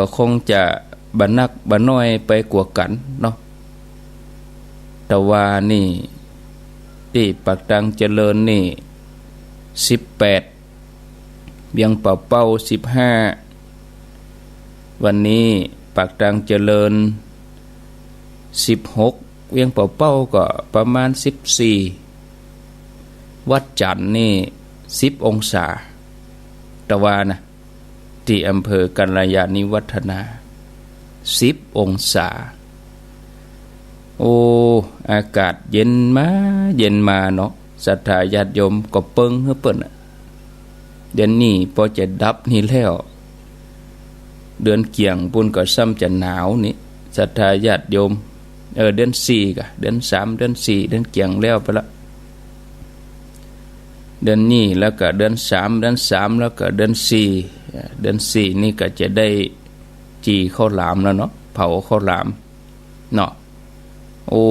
ก็คงจะบันนักบันน้อยไปกว่ากันเนาะแต่ว่านี่ที่ปากตังเจริญนี่18เวียงป่าเป้า15วันนี้ปากตังเจริญ16เวียงป่าเป้าก็ประมาณ14วัดจันทร์นี่10องศาแต่ว่านะที่อำเภอกัลยาณิวัฒนา10องศาโอ้อากาศเย็นมาเนาะศรัทธาญาติโยมก็เปิงเฮ้อเปิ้นเดือนนี้พอจะดับนี่แล้วเดือนเกี่ยงปุ่นก็ซ้ำจะหนาวนี่ศรัทธาญาติโยมเดือน4กะเดือน3เดือน4เดือนเกี่ยงแล้วไปละเดือนนี้แล้วก็เดือน3เดือน3แล้วก็เดือน4เดือน4นี่ก็จะได้จีข้าวหลามแล้วเนาะเผาข้าวหลามเนาะโอ้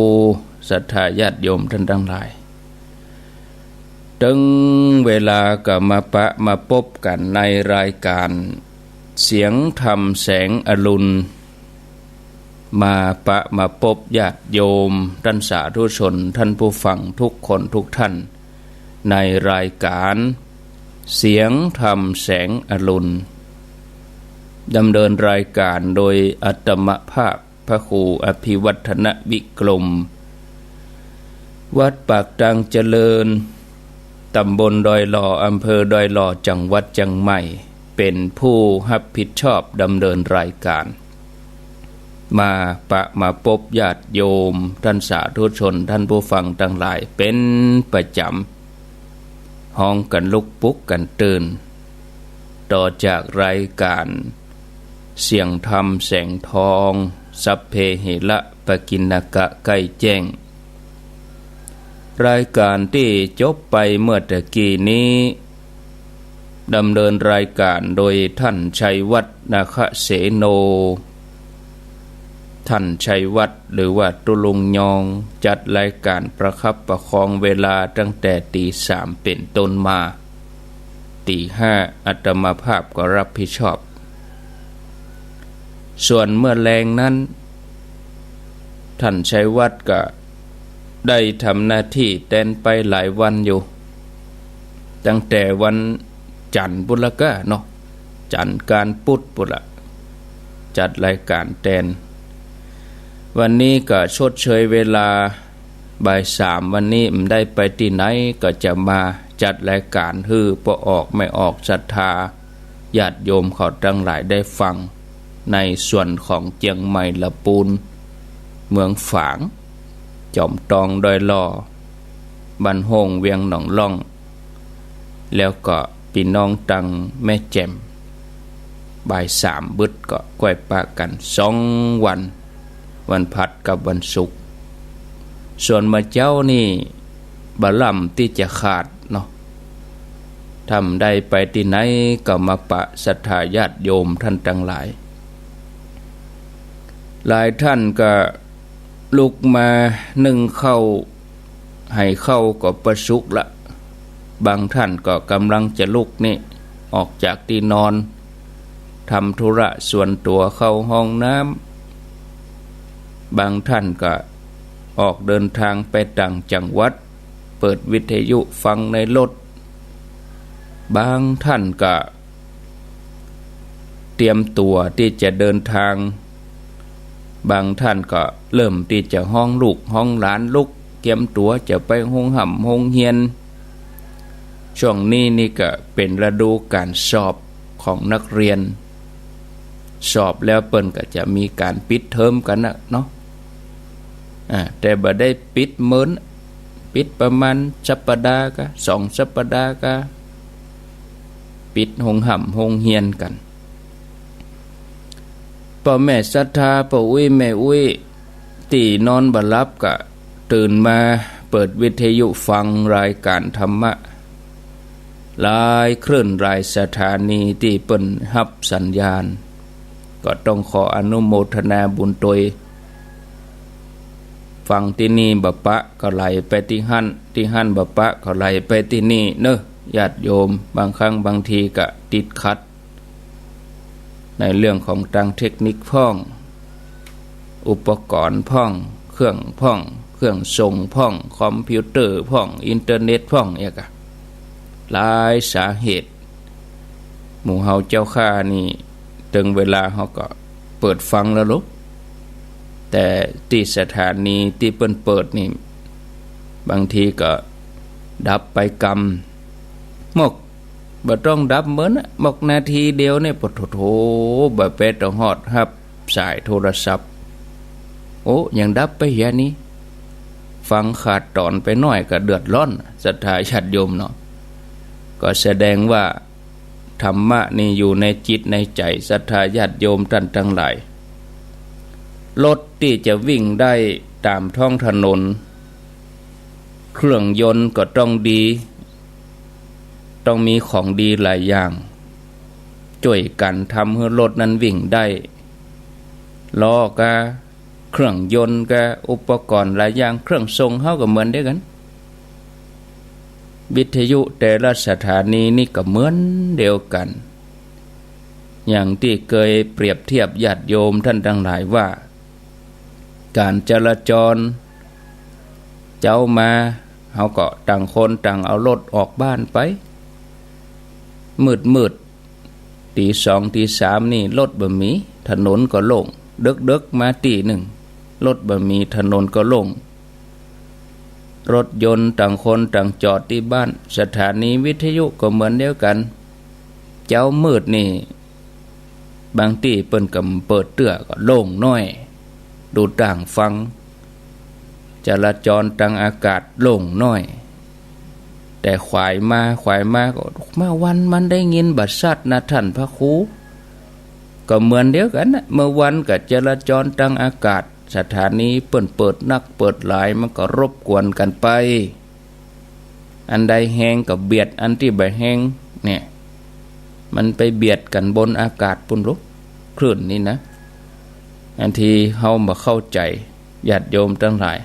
ศรัทธาญาติโยมท่านทั้งหลายถึงเวลาก็มาพบกันในรายการเสียงธรรมแสงอรุณมาพบญาติโยมท่านสาธุชนท่านผู้ฟังทุกคนทุกท่านในรายการเสียงธรรมแสงอรุณดำเนินรายการโดยอัตมภาพพระครูอภิวัฒนวิกรมวัดปากตังเจริญตำบลดอยหล่ออำเภอดอยหล่อจังหวัดเชียงใหม่เป็นผู้รับผิดชอบดำเนินรายการมาพบญาติโยมท่านสาธุชนท่านผู้ฟังทั้งหลายเป็นประจำห้องกันลุกปุ๊กกันตื่นต่อจากรายการเสียงธรรมแสงทองสัพเพเหระปกิณกะใกล้แจ้งรายการที่จบไปเมื่อตะกี้นี้ดำเนินรายการโดยท่านชัยวัฒน์นาคเสโนท่านชัยวัฒน์หรือว่าตุลุงยองจัดรายการประคับประคองเวลาตั้งแต่ตี 3เป็นต้นมาตี 5อาตมาภาพก็รับผิดชอบส่วนเมื่อแรงนั้นท่านชัยวัฒน์ก็ได้ทำหน้าที่แทนไปหลายวันอยู่ตั้งแต่วันจันทร์พุธละก็เนาะจันทร์การพุธพุธละจัดรายการแทนวันนี้ก็ชดเชยเวลาบ่าย 3วันนี้ไม่ได้ไปที่ไหนก็จะมาจัดรายการฮือพอออกไม่ออกศรัทธาญาติโยมเขาทั้งหลายได้ฟังในส่วนของเจียงใหม่ละปูนเมืองฝางจอมตองดอยหล่อบ้านโฮงเวียงหนองล่องแล้วก็พี่น้องตังแม่แจ่มบ่าย 3บึดก็ก้อยปะกัน2วันพัดกับวันศุกร์ส่วนมาเจ้านี่บะล่ำที่จะขาดเนาะทำได้ไปที่ไหนก็มาปะศรัทธาญาติโยมท่านทั้งหลายท่านก็ลุกมานึ่งข้าวให้ข้าวก็ประสุกละบางท่านก็กำลังจะลุกนี่ออกจากที่นอนทำธุระส่วนตัวเข้าห้องน้ำบางท่านก็ออกเดินทางไปต่างจังหวัดเปิดวิทยุฟังในรถบางท่านก็เตรียมตัวที่จะเดินทางบางท่านก็เริ่มที่จะห้องลูกห้องหลานลุกเตรียมตัวจะไปห้องห่ำห้องเฮียนช่วงนี้ก็เป็นฤดูการสอบของนักเรียนสอบแล้วเปิ้นก็จะมีการปิดเทอมกันนะเนาะแต่บ่ได้ปิดมื้อปิดประมาณสัปดาห์ก็2สัปดาห์ก็ปิดห้องห่ำห้องเฮียนกันพ่อแม่ศรัทธาพ่ออุ้ยแม่อุ้ยที่นอนบ่หลับก็ตื่นมาเปิดวิทยุฟังรายการธรรมะหลายคลื่นหลายสถานีที่เปิ้นรับสัญญาณก็ต้องขออนุโมทนาบุญตวยฟังที่นี่บปะก็ไหลไปที่หั่นบปะก็ไหลไปที่นี่เนอะญาติโยมบางครั้งบางทีก็ติดขัด ในเรื่องของทางเทคนิคพ่องอุปกรณ์พ่องเครื่องพ่องเครื่องส่งพ่องคอมพิวเตอร์พ่องอินเทอร์เน็ตพ่องเนี่ยก็หลายสาเหตุหมู่เฮาเจ้าข้านี่ถึงเวลาเฮาก็เปิดฟังแล้วลูกแต่ที่สถานีที่เปิดนี่บางทีก็ดับไปกำหมกบ่ต้องดับเหมือนหมกนาทีเดียวเนี่ยปะโถบ่เป็ดต้องฮอดรับสายโทรศัพท์โอ้ยังดับไปเฮียนี้ฟังขาดตอนไปหน่อยก็เดือดร้อนศรัทธาญาติโยมเนาะก็แสดงว่าธรรมะนี่อยู่ในจิตในใจศรัทธาญาติโยมท่านทั้งหลายรถที่จะวิ่งได้ตามท้องถนนเครื่องยนต์ก็ต้องดีต้องมีของดีหลายอย่างช่วยกันทำให้รถนั้นวิ่งได้ล้อก็เครื่องยนต์ก็อุปกรณ์หลายอย่างเครื่องทรงเฮาก็เหมือนเดียวกันวิทยุแต่ละสถานีนี่ก็เหมือนเดียวกันอย่างที่เคยเปรียบเทียบญาติโยมท่านทั้งหลายว่าการจราจรเจ้ามาเฮาก็ต่างคนต่างเอารถออกบ้านไปมืดตีสองตีสามนี่รถบ่มีถนนก็โล่งดึกมาตีหนึ่งรถบ่มีถนนก็โล่งรถยนต์ต่างคนต่างจอดที่บ้านสถานีวิทยุก็เหมือนเดียวกันเจ้ามืดนี่บางที่เปิ้นก็เปิดเตื้อก็โล่งน้อยดูต่างฟังจราจรทางอากาศโล่งน้อยแต่ขวายมาก็มาวันมันได้ยินบัดซัดนะท่านพระครูก็เหมือนเดียวกันนะเมื่อวันกับจราจรทางอากาศสถานีเปิดนักเปิดหลายมันก็รบกวนกันไปอันใดแห้งก็เบียดอันที่บ่แห้งเนี่ยมันไปเบียดกันบนอากาศปุ่นลุกคลื่นนี่นะอันที่เฮามาเข้าใจญาติโยมทั้งหลาย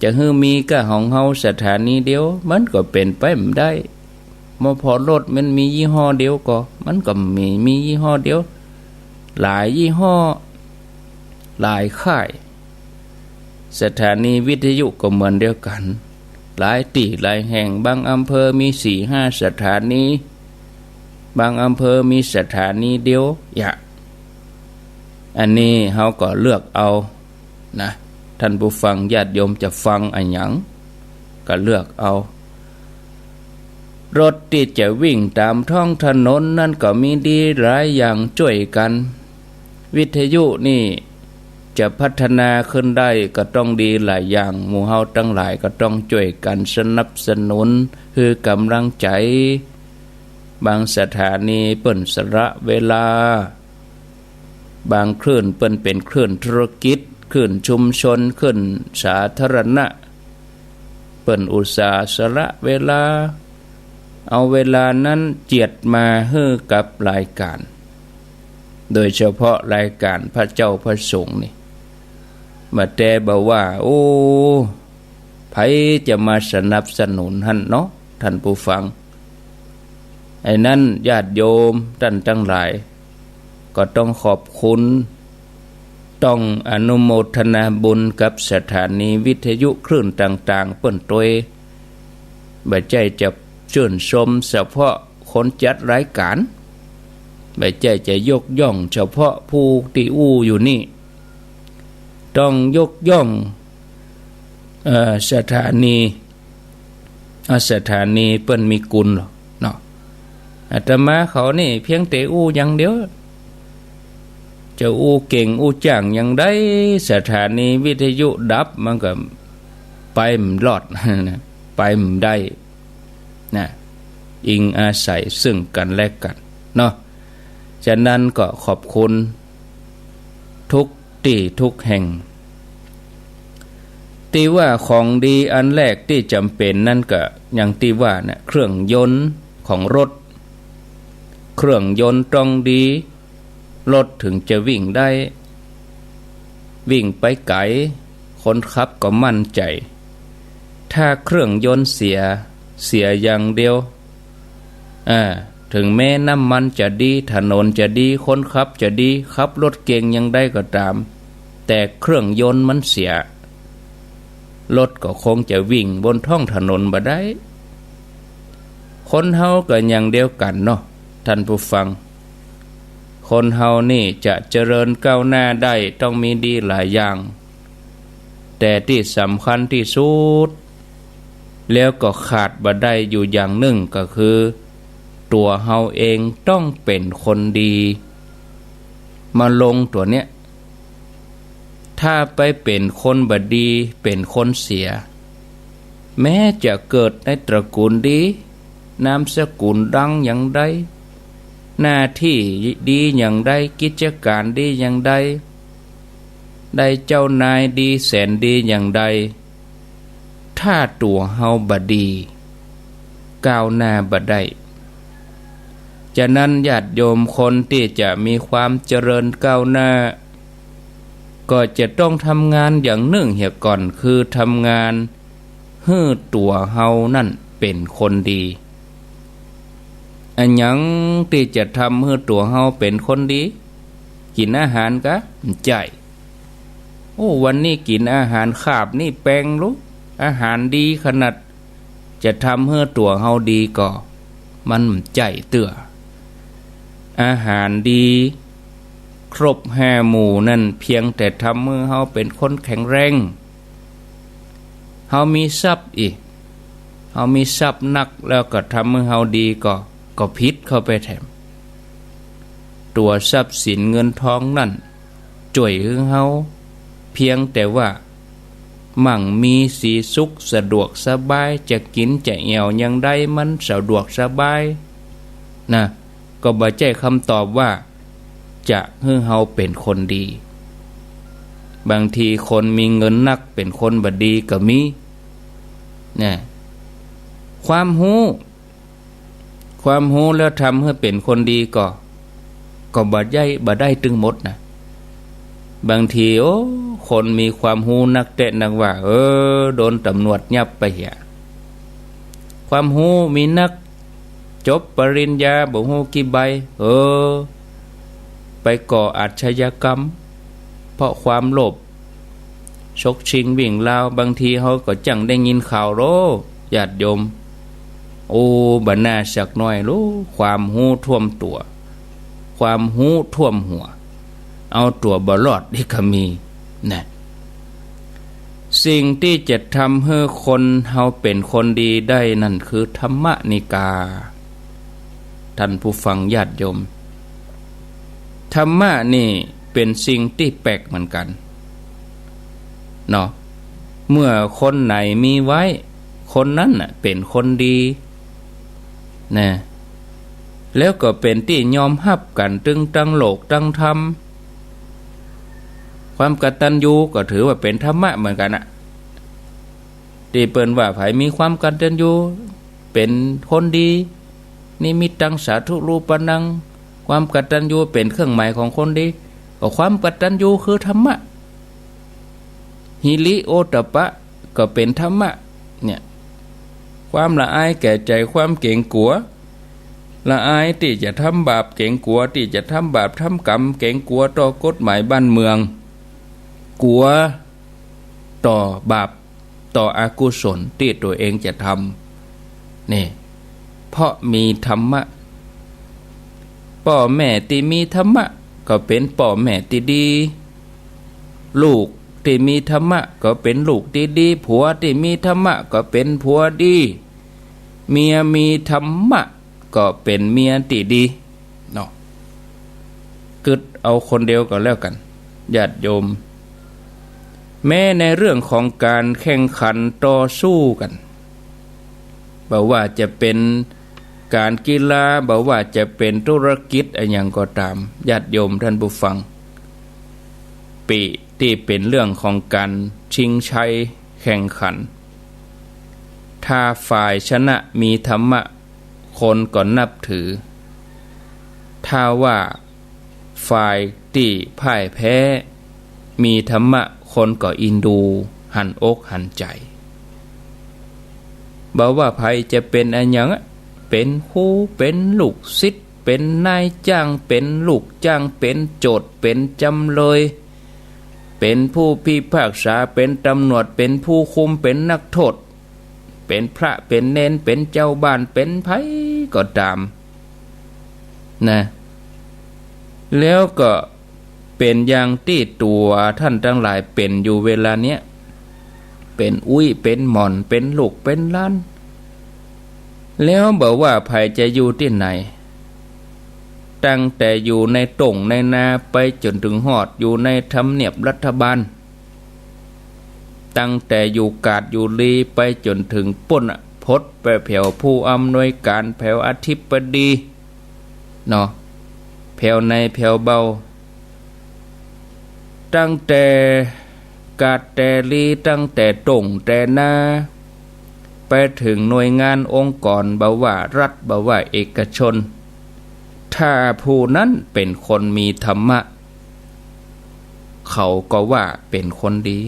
จะฮือมีก็ของเฮาสถานีเดียวมันก็เป็นไปไม่ได้บ่พอรถมันมียี่ห้อเดียวก็มันก็มียี่ห้อเดียวหลายยี่ห้อหลายค่ายสถานีวิทยุก็เหมือนเดียวกันหลายที่หลายแห่งบางอำเภอมี 4-5 สถานีบางอำเภอมีสถานีเดียวอันนี้เฮาก็เลือกเอานะท่านผู้ฟังญาติโยมจะฟังอันหยังก็เลือกเอารถที่จะวิ่งตามท้องถนนนั่นก็มีดีหลายอย่างช่วยกันวิทยุนี่จะพัฒนาขึ้นได้ก็ต้องดีหลายอย่างหมู่เฮาทั้งหลายก็ต้องช่วยกันสนับสนุนคือกำลังใจบางสถานีเปิ้นสละเวลาบางคลื่นเปิ้นเป็นคลื่นธุรกิจคลื่นชุมชนคลื่นสาธารณะเปิ้นอุตส่าห์สละเวลาเอาเวลานั้นเจียดมาให้กับรายการโดยเฉพาะรายการพระเจ้าพระสงฆ์นี่มาแต่บอกว่าโอ้ไผจะมาสนับสนุนท่านเนาะท่านผู้ฟังไอ้นั้นญาติโยมท่านทั้งหลายก็ต้องขอบคุณต้องอนุโมทนาบุญกับสถานีวิทยุคลื่นต่างๆเปิ้นตวยบ่ใจจะชื่นชมเฉพาะคนจัดรายการไม่ใช่จะยกย่องเฉพาะผู้ที่อยู่นี่ต้องยกย่องสถานีเปิ้นมีกุลเนาะอาตมาเขานี่เพียงแต่อย่างเดียวจะเก่งจังอย่างได้สถานีวิทยุดับมันก็ไปไม่รอดนะไปไม่ได้นะอิงอาศัยซึ่งกันและกันเนาะฉะนั้นก็ขอบคุณทุกที่ทุกแห่งที่ว่าของดีอันแรกที่จำเป็นนั่นก็อย่างที่ว่านะเครื่องยนต์ของรถเครื่องยนต์ต้องดีรถถึงจะวิ่งได้วิ่งไปไกลคนขับก็มั่นใจถ้าเครื่องยนต์เสียอย่างเดียวถ ถึงแม้น้ำมันจะดีถนนจะดีคนขับจะดีขับรถเก่งยังได้ก็ตามแต่เครื่องยนต์มันเสียรถก็คงจะวิ่งบนท้องถนนบ่ได้คนเฮาก็อย่างเดียวกันเนาะท่านผู้ฟังคนเฮานี่จะเจริญก้าวหน้าได้ต้องมีดีหลายอย่างแต่ที่สำคัญที่สุดแล้วก็ขาดบ่ได้อยู่อย่างหนึ่งก็คือตัวเฮาเองต้องเป็นคนดีมาลงตัวเนี้ยถ้าไปเป็นคนบดีเป็นคนเสียแม้จะเกิดในตระกูลดีนามสกุลดังอย่างใดหน้าที่ดีอย่างใดกิจการดีอย่างใดได้เจ้านายดีแสนดีอย่างใดถ้าตัวเฮาบดีก้าวหน้าบ่ได้ฉะนั้นญาติโยมคนที่จะมีความเจริญก้าวหน้าก็จะต้องทำงานอย่างหนึ่งเหี่ยก่อนคือทำงานให้ตัวเฮานั่นเป็นคนดีอันหยังที่จะทำให้ตัวเฮาเป็นคนดีกินอาหารกะใจโอ้วันนี้กินอาหารขาบนี่แปลงรู้อาหารดีขนาดจะทำให้ตัวเฮาดีก็มันใจเตื้ออาหารดีครบ5 หมู่นั่นเพียงแต่ทำให้เฮาเป็นคนแข็งแรงเฮามีทรัพย์อีกเฮามีทรัพย์นักแล้วก็ทำให้เฮาดีก็พิษเข้าไปแถมตัวทรัพย์สินเงินทองนั่นจ่วยให้เฮาเพียงแต่ว่ามั่งมีสีสุขสะดวกสบายจะกินจะแอวยังได้มันสะดวกสบายนะก็บ่ใช่คำตอบว่าจะให้เฮาเป็นคนดีบางทีคนมีเงินนักเป็นคนบ่ดีก็มีนะความรู้แล้วทำให้เป็นคนดีก็บ่ได้ตึงหมดนะบางทีคนมีความรู้นักแต่นักว่าโดนตำรวจยับไปเหี้ยความรู้มีนักจบปริญญาบ่ฮู้กี่ใบไปก่ออาชญากรรมเพราะความโลภฉกชิงวิ่งราวบางทีเฮาก็จังได้ยินข่าวญาติโยมบ่น่าสักหน่อยความรู้ท่วมตัวความรู้ท่วมหัวเอาตัวบ่รอดนี่ก็มีนะสิ่งที่จะทำให้คนเฮาเป็นคนดีได้นั่นคือธรรมนิกาท่านผู้ฟังญาติโยมธรรมะนี่เป็นสิ่งที่แปลกเหมือนกันเนาะเมื่อคนไหนมีไว้คนนั้นน่ะเป็นคนดีนะแล้วก็เป็นที่ยอมรับกันตึงตั้งโลกตั้งธรรมความกตัญญูก็ถือว่าเป็นธรรมะเหมือนกันน่ะที่เปิ้นว่าไผมีความกตัญญูเป็นคนดีนิมิตตังสาธุรูปนังความกตัญญูเป็นเครื่องหมายของคนดีก็ความกตัญญูคือธรรมะหิริโอตปะก็เป็นธรรมะเนี่ยความละอายแก่ใจความเกรงกลัวละอายที่จะทำบาปเกรงกลัวที่จะทำบาปทำกรรมเกรงกลัวต่อกฎหมายบ้านเมืองกลัวต่อบาปต่ออกุศลที่ตัวเองจะทำนี่เพราะมีธรรมะพ่อแม่ที่มีธรรมะก็เป็นพ่อแม่ที่ดีลูกที่มีธรรมะก็เป็นลูกที่ดีผัวที่มีธรรมะก็เป็นผัวดีเมียมีธรรมะก็เป็นเมียที่ดีเนาะกึดเอาคนเดียวก็แล้วกันญาติโยมแม้ในเรื่องของการแข่งขันต่อสู้กันบ่ว่าจะเป็นการกีฬาบ่ว่าจะเป็นธุรกิจอะไรอย่างก็ตามญาติโยมท่านผู้ฟังปีที่เป็นเรื่องของการชิงชัยแข่งขันถ้าฝ่ายชนะมีธรรมะคนก็นับถือถ้าว่าฝ่ายที่พ่ายแพ้มีธรรมะคนก็อินดูหันอกหันใจบอกว่าภัยจะเป็นอันยัง เป็นครูเป็นลูกศิษย์เป็นนายจ้างเป็นลูกจ้างเป็นโจทย์เป็นจำเลยเป็นผู้พิพากษาเป็นตำรวจเป็นผู้คุมเป็นนักโทษเป็นพระเป็นเณรเป็นเจ้าบ้านเป็นไผก็ตามนะแล้วก็เป็นอย่างที่ตัวท่านทั้งหลายเป็นอยู่เวลาเนี้ยเป็นอุ้ยเป็นหม่อนเป็นลูกเป็นหล้านแล้วบอกว่าไผจะอยู่ที่ไหนตั้งแต่อยู่ในตรงในนาไปจนถึงหอดอยู่ในทำเนียบรัฐบาลตั้งแต่อยู่กาดอยู่ลีไปจนถึงป้นพดไปแผ่วผู้อำนวยการแผ่วอธิบดีเนาะแผ่วในแผ่วเบาตั้งแต่กาดแต่ลีตั้งแต่ตรงแต่นาไปถึงหน่วยงานองค์กรบ่ว่ารัฐบ่ว่าเอกชนถ้าผู้นั้นเป็นคนมีธรรมะเขาก็ว่าเป็นคนดี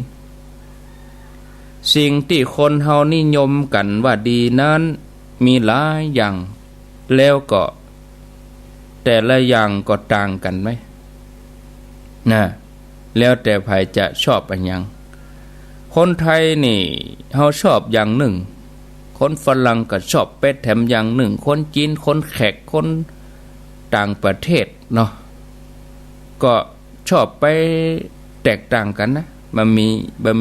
สิ่งที่คนเฮานิยมกันว่าดีนั้นมีหลายอย่างแล้วก็แต่ละอย่างก็ต่างกันไหมนะแล้วแต่ใครจะชอบอันยังคนไทยนี่เฮาชอบอย่างหนึ่งคนฝรั่งก็ชอบเป็ดแถมอย่างหนึ่งคนจีนคนแขกคนต่างประเทศเนาะก็ชอบไปแตกต่างกันนะมัน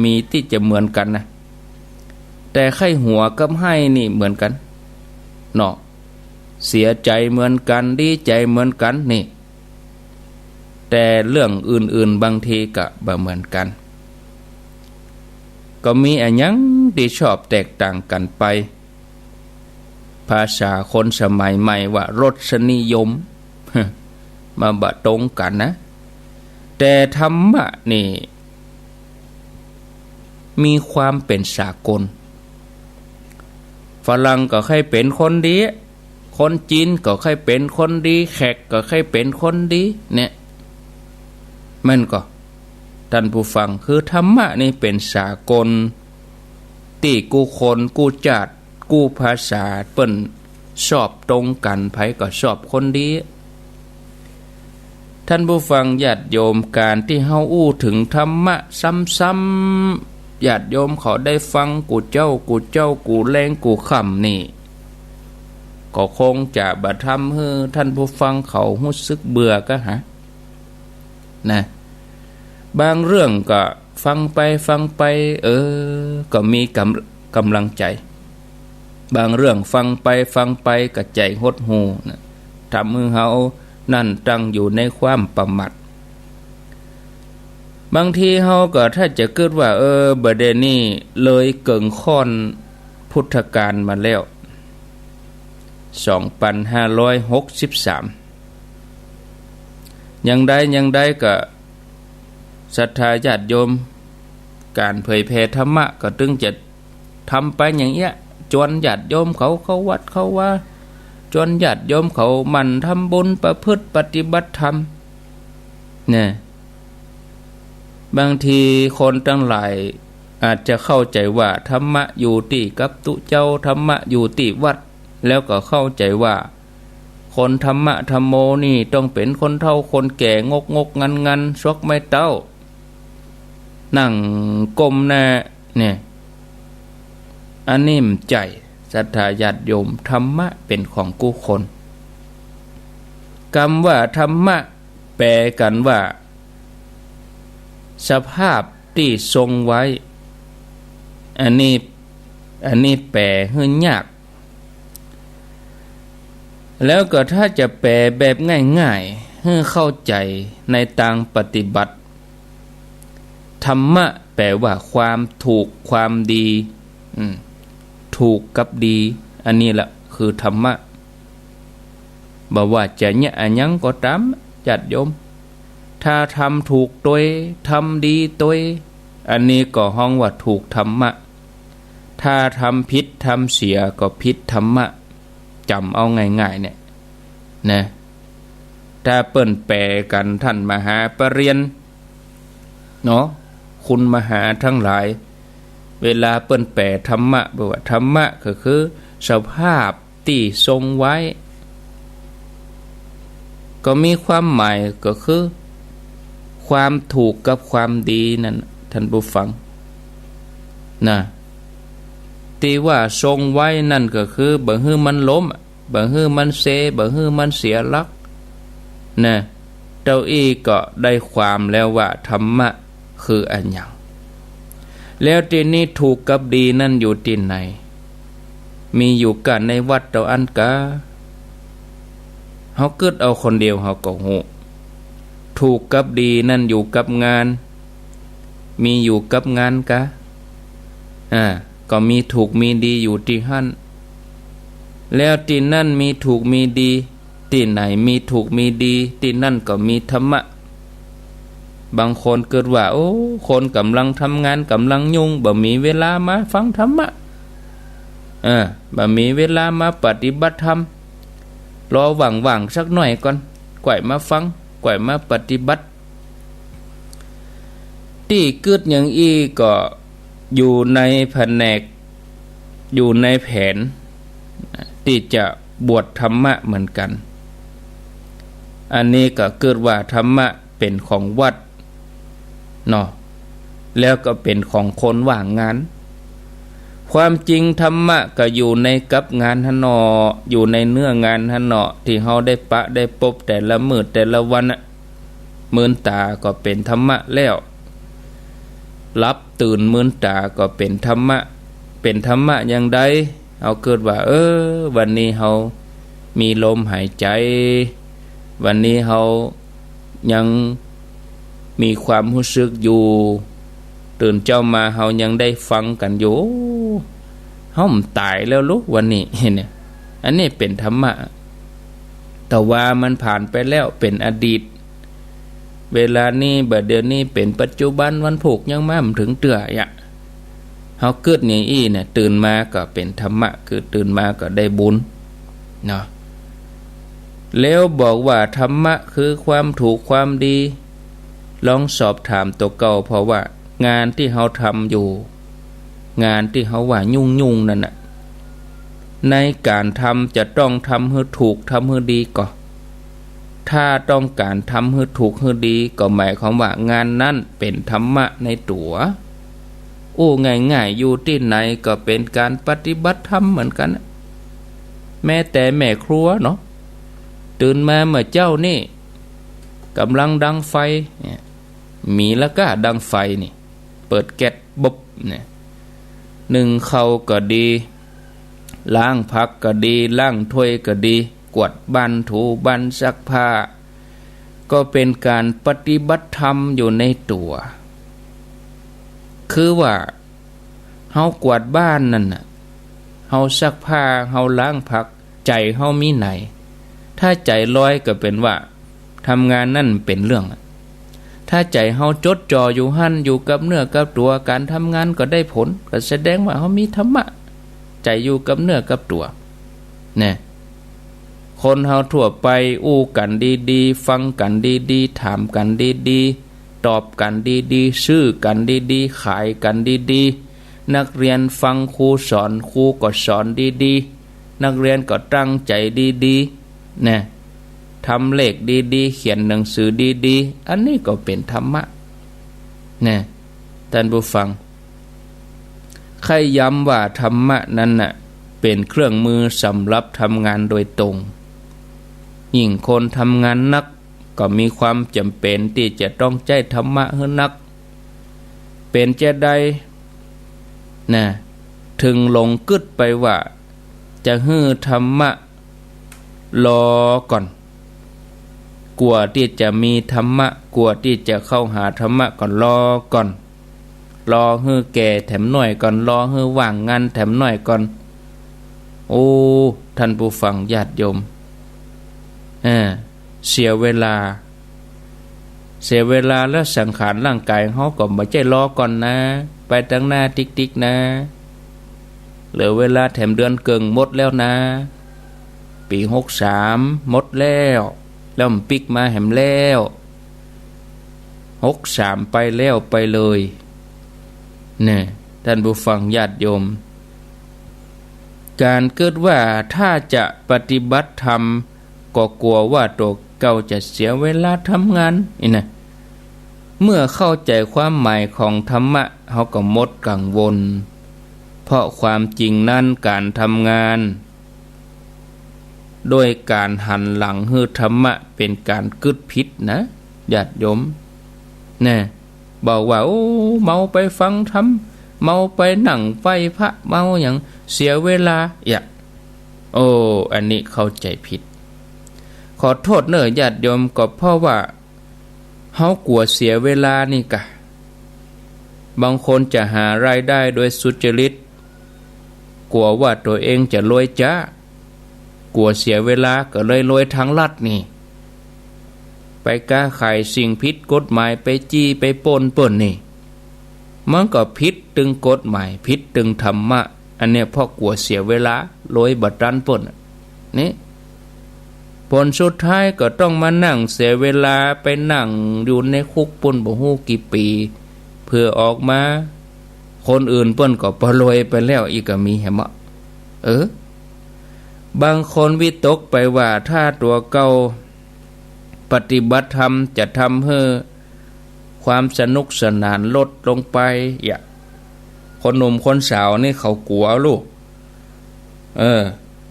มีที่จะเหมือนกันนะแต่ไข้หัวกับให้นี่เหมือนกันเนาะเสียใจเหมือนกันดีใจเหมือนกันนี่แต่เรื่องอื่นๆบางทีก็บ่เหมือนกันก็มีอันยังที่ชอบแตกต่างกันไปภาษาคนสมัยใหม่ว่ารสนิยมมาบะตรงกันนะแต่ธรรมะนี่มีความเป็นสากลฝรั่งก็ให้เป็นคนดีคนจีนก็ให้เป็นคนดีแขกก็ให้เป็นคนดีเนี่ยมันก็ท่านผู้ฟังคือธรรมะนี่เป็นสากลที่กูคนกูจัดกูภาษาเปิ้นชอบตรงกันไผก็ชอบคนดีท่านผู้ฟังญาติโยมการที่เฮาอู้ถึงธรรมะซ้ำๆญาติโยมเขาได้ฟังกูเจ้ากูแรงกูค่ำนี่ก็คงจะบ่ทำให้ท่านผู้ฟังเขารู้สึกเบื่อก็หะนะบางเรื่องก็ฟังไปก็มีกำลังใจบางเรื่องฟังไปก็ใจหดหูนะทำให้เฮานั่นตั้งอยู่ในความประมาทบางทีเฮาก็ถ้าจะคิดว่าประเด็นนี้เลยเกิงค่อนพุทธกาลมาแล้ว2563ยังได้ก็ศรัทธาญาติโยมการเผยแผ่ธรรมะก็ตึงจะทำไปอย่างเงี้ยจนญาติโยมเขาวัดเขาว่าจนญาติโยมเขามันทำบุญประพฤติปฏิบัติธรรมเนี่ยบางทีคนทั้งหลายอาจจะเข้าใจว่าธรรมะอยู่ที่กับตุเจ้าธรรมะอยู่ที่วัดแล้วก็เข้าใจว่าคนธรรมะธรรมโมนี่ต้องเป็นคนเฒ่าคนแก่งกงันซกไม่เต้านั่งก้มหน้าเนี่ยอันนี้มใจศรัทธาญาติโยมธรรมะเป็นของกู้คนคำว่าธรรมะแปลกันว่าสภาพที่ทรงไว้อันนี้แปลให้ยากแล้วก็ถ้าจะแปลแบบง่ายๆให้เข้าใจในทางปฏิบัติธรรมะแปลว่าความถูกความดีถูกกับดีอันนี้แหละคือธรรมะบ่ว่าจะเนี่ยอันยังก็ตามญาติโยมถ้าทำถูกตัวทำดีตัวอันนี้ก็ห้องว่าถูกธรรมะถ้าทำผิดทำเสียก็ผิดธรรมะจำเอาง่ายๆเนี่ยนะถ้าเปิ้นแปลกันท่านมหาปรริญญาเนาะคุณมหาทั้งหลายเวลาเปิ้นแปลธรรมะบอกว่าธรรมะก็คือสภาพ ที่ทรงไว้ก็มีความหมายก็คือความถูกกับความดีนั่นท่านผู้ฟังนะที่ว่าทรงไว้นั่นก็คือบ่ฮื้อมันล้มบ่ฮื้อมันเซบ่ฮื้อมันเสียหลักนะเจ้าอี้ก็ได้ความแล้วว่าธรรมะคืออันหยังแล้วที่นี้ถูกกับดีนั่นอยู่ที่ไหนมีอยู่กันในวัดเจ้าอันกะเฮาเกิดเอาคนเดียวเฮาก็ฮู้ถูกกับดีนั่นอยู่กับงานมีอยู่กับงานกะก็มีถูกมีดีอยู่ที่หั่นแล้วที่นั่นมีถูกมีดีที่ไหนมีถูกมีดีที่นั่นก็มีธรรมะบางคนเกิดว่าโอ้คนกำลังทำงานกำลังยุ่งบ่มีเวลามาฟังธรรมะบ่มีเวลามาปฏิบัติธรรมรอว่างๆสักหน่อยก่อนก่อยมาฟังก่อยมาปฏิบัติที่เกิดอย่างอีก็อยู่ในแผนกอยู่ในแผนที่จะบวชธรรมะเหมือนกันอันนี้ก็เกิดว่าธรรมะเป็นของวัดเนาะแล้วก็เป็นของคนว่างงานความจริงธรรมะก็อยู่ในกับงานหั่นเนาะอยู่ในเนื้องานหั่นเนาะที่เฮาได้ปะได้พบแต่ละมื้อแต่ละวันมื้อตาก็เป็นธรรมะแล้วรับตื่นมื้อตาก็เป็นธรรมะเป็นธรรมะอย่างใดเอาเกิดว่าวันนี้เฮามีลมหายใจวันนี้เฮายังมีความรู้สึกอยู่ตื่นเจ้ามาเฮายังได้ฟังกันอยู่เฮาตายแล้วลูกวันนี้เนี่ยอันนี้เป็นธรรมะแต่ว่ามันผ่านไปแล้วเป็นอดีตเวลานี้บัดเดี๋ยวนี้เป็นปัจจุบันวันผูกยังมาถึงเตื้อเฮาเกิดอย่างอี้เนี่ยตื่นมาก็เป็นธรรมะคือตื่นมาก็ได้บุญเนาะแล้วบอกว่าธรรมะคือความถูกความดีลองสอบถามตัวเก่าเพราะว่างานที่เฮาทำอยู่งานที่เฮาว่ายุ่งนั่นน่ะในการทำจะต้องทำให้ถูกทำให้ดีก่อนถ้าต้องการทำให้ถูกให้ดีก็หมายความว่างานนั้นเป็นธรรมะในตัวง่ายๆอยู่ที่ไหนก็เป็นการปฏิบัติธรรมเหมือนกันแม้แต่แม่ครัวเนาะตื่นมาเมื่อเจ้านี่กำลังดังไฟมีแล้วก็ดังไฟนี่เปิดแก๊สบบเนี่ยนึ่งข้าวก็ดีล้างผักก็ดีล้างถ้วยก็ดีกวาดบ้านถูบ้านซักผ้าก็เป็นการปฏิบัติธรรมอยู่ในตัวคือว่าเฮากวาดบ้านนั่นน่ะเฮาซักผ้าเฮาล้างผักใจเฮามีไหนถ้าใจลอยก็เป็นว่าทำงานนั่นเป็นเรื่องถ้าใจเฮาจดจ่ออยู่หั่นอยู่กับเนื้อกับตัวการทำงานก็ได้ผลก็แสดงว่าเฮามีธรรมะใจอยู่กับเนื้อกับตัวเนี่ยคนเฮาทั่วไปอู้กันดีๆฟังกันดีๆถามกันดีๆตอบกันดีๆซื้อกันดีๆขายกันดีๆนักเรียนฟังครูสอนครูก็สอนดีๆนักเรียนก็ตั้งใจดีๆเนี่ยทำเลขดีๆเขียนหนังสือดีๆอันนี้ก็เป็นธรรมะเนี่ยท่านผู้ฟังใครย้ำว่าธรรมะนั้นน่ะเป็นเครื่องมือสำหรับทำงานโดยตรงยิ่งคนทำงานนักก็มีความจำเป็นที่จะต้องใจธรรมะให้นักเป็นจะได้นะถึงลงกึดไปว่าจะฮื้อธรรมะรอก่อนกลัวที่จะมีธรรมะกลัวที่จะเข้าหาธรรมะก่อนรอก่อนรอฮื้อแก่แถมหน่อยก่อนรอฮื้อว่างงานแถมหน่อยก่อนโอ้ท่านผู้ฟังญาติโยมเสียเวลาแล้วสังขารร่างกายเฮาก็บ่ใจรอก่อนนะไปตั้งหน้าติ๊กๆนะเหลือเวลาแถมเดือนเกิงหมดแล้วนะปี63หมดแล้วมันปิกมาแหมแล้ว63ไปแล้วไปเลยเนี่ยท่านผู้ฟังญาติโยม การเกิดว่าถ้าจะปฏิบัติธรรมก็กลัวว่าตัวเก่าจะเสียเวลาทำงานนี่นะเมื่อเข้าใจความหมายของธรรมะเขาก็หมดกังวลเพราะความจริงนั้นการทำงานโดยการหันหลังให้ธรรมะเป็นการกึดผิดนะญาติโยมนะบอกว่าโอ้เมาไปฟังธรรมเมาไปนั่งไฟพระเมาอย่างเสียเวลาอย่าโอ้อันนี้เข้าใจผิดขอโทษเนอะญาติโยมก็เพราะว่าเฮากลัวเสียเวลานี่กะบางคนจะหารายได้โดยสุจริตกลัวว่าตัวเองจะรวยจ้ากลัวเสียเวลาก็เลยรวยทางลัดนี่ไปก้าขายสิ่งผิดกฎหมายไปจี้ไปปล้นเปิ้นนี่มันก็ผิดตึงกฎหมายผิดตึงธรรมะอันเนี้ยเพราะกลัวเสียเวลารวยบัดรันเปิ้นนี่ผลสุดท้ายก็ต้องมานั่งเสียเวลาไปนั่งอยู่ในคุกปุ่นบ่ฮู้กี่ปีเพื่อออกมาคนอื่นเปิ้นก็ปรวยไปแล้วอีกก็มีแหมะบางคนวิตกไปว่าถ้าตัวเก่าปฏิบัติธรรมจะทำให้ความสนุกสนานลดลงไปคนหนุ่มคนสาวนี่เขากลัวลูก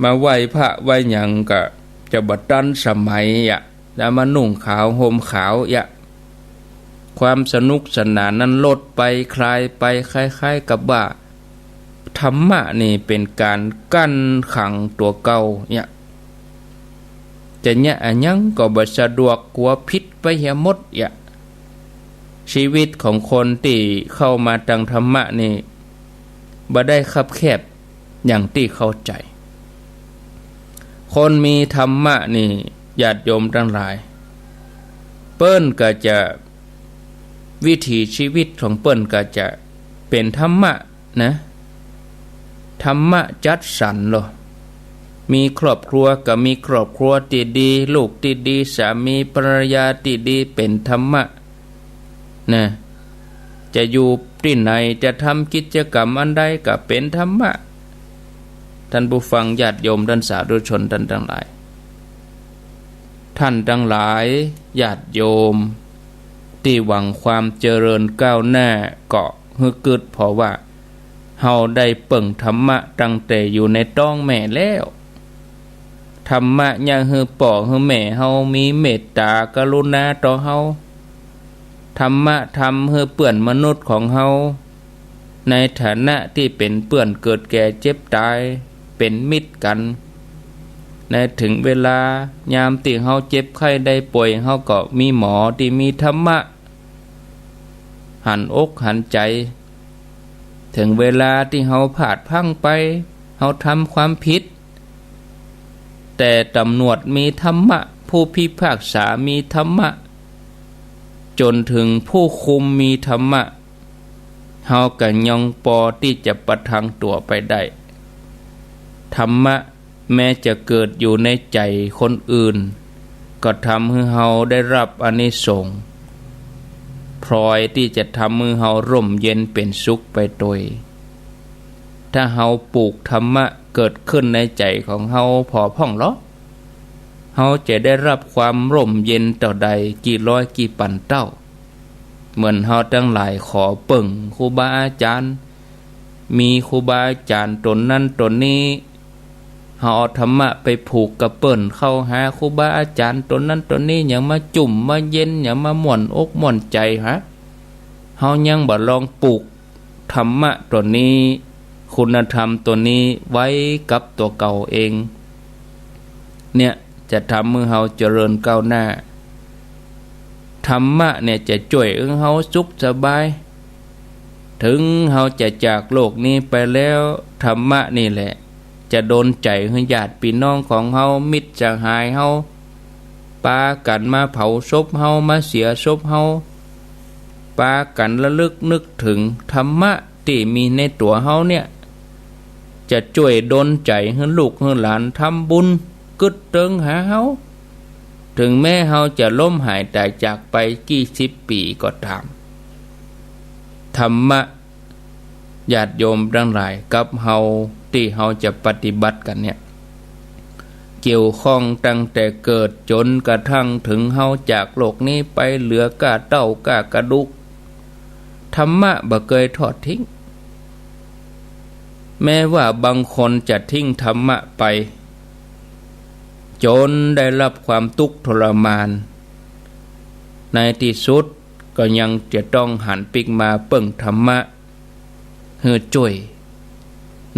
มาไหว้พระไหว้หยังก็จะบัดตันสมัยแล้วมานุ่งขาวห่มขาวความสนุกสนานนั้นลดไปคลายไปคล้ายๆกับว่าธรรมะนี่เป็นการกั้นขังตัวเก่าจะอันยังก็บ่สะดวกกลัวพิษไปเหี่ยหมดชีวิตของคนที่เข้ามาตังธรรมะนี่บ่ได้คับแคบอย่างที่เข้าใจคนมีธรรมะนี่ญาติโยมทั้งหลายเปิ้นก็จะวิถีชีวิตของเปิ้นก็จะเป็นธรรมะนะธรรมะจัดสรรหรอมีครอบครัวก็มีครอบครัวที่ดีลูกที่ดีสามีภรรยาที่ดีเป็นธรรมะนะจะอยู่ที่ไหนจะทำกิจกรรมอันใดก็เป็นธรรมะท่านผู้ฟังญาติโยมท่านสาธุชนท่านทั้งหลายท่านทั้งหลายญาติโยมที่หวังความเจริญก้าวหน้าก็ฮึกึดเพราะว่าเฮาได้เปิ่งธรรมะตั้งแต่อยู่ในท้องแม่แล้วธรรมะยังฮือป่อฮือแม่เฮามีเมตตากรุณาต่อเฮาธรรมะทำฮือเปื้อนมนุษย์ของเฮาในฐานะที่เป็นเปื้อนเกิดแก่เจ็บตายเป็นมิตรกันในถึงเวลายามที่เฮาเจ็บไข้ได้ป่วยเฮาก็มีหมอที่มีธรรมะหันอกหันใจถึงเวลาที่เฮาพลาดพลั้งไปเฮาทำความผิดแต่ตำรวจมีธรรมะผู้พิพากษามีธรรมะจนถึงผู้คุมมีธรรมะเฮาก็ยังพอที่จะประทังตัวไปได้ธรรมะแม้จะเกิดอยู่ในใจคนอื่นก็ทำให้เฮาได้รับอานิสงส์พลอยที่จะทำให้เฮาร่มเย็นเป็นสุขไปโดยถ้าเฮาปลูกธรรมะเกิดขึ้นในใจของเฮาพอพ่องหรอเฮาจะได้รับความร่มเย็นต่อใดกี่ร้อยกี่พันเต้าเหมือนเฮาทั้งหลายขอเปิ่งครูบาอาจารย์มีครูบาอาจารย์ตนนั้นตนนี้เฮาเอาธรรมะไปผูกกับเปิ้นเข้าหาครูบาอาจารย์ตนนั้นตนนี้อย่างมาจุ่มมาเย็นอย่างมาม่วนอกม่วนใจเฮายังบ่ลองปลูกธรรมะตัวนี้คุณธรรมตัวนี้ไว้กับตัวเก่าเองเนี่ยจะทำให้เฮาเจริญก้าวหน้าธรรมะเนี่ยจะช่วยเฮาสุขสบายถึงเฮาจะจากโลกนี้ไปแล้วธรรมะนี่แหละจะโดนใจให้ญาติพี่น้องของเฮามิตรสหายเฮาปากันมาเผาศพเฮามาเสียศพเฮาปากันระลึกนึกถึงธรรมะที่มีในตัวเฮาเนี่ยจะช่วยดลใจให้ลูกให้หลานทำบุญกึดเติงหาเฮาถึงแม้เฮาจะล้มหายตายจากไปกี่สิบปีก็ตามธรรมะญาติโยมทั้งหลายกับเฮาท ที่เฮาจะปฏิบัติกันเนี่ยเกี่ยวข้องตั้งแต่เกิดจนกระทั่งถึงเฮาจากโลกนี้ไปเหลือกะเต้ากะกระดูกธรรมะบ่เคยทอดทิ้งแม้ว่าบางคนจะทิ้งธรรมะไปจนได้รับความทุกข์ทรมานในที่สุดก็ยังจะต้องหันปิกมาเปิ่งธรรมะเฮือจ่วย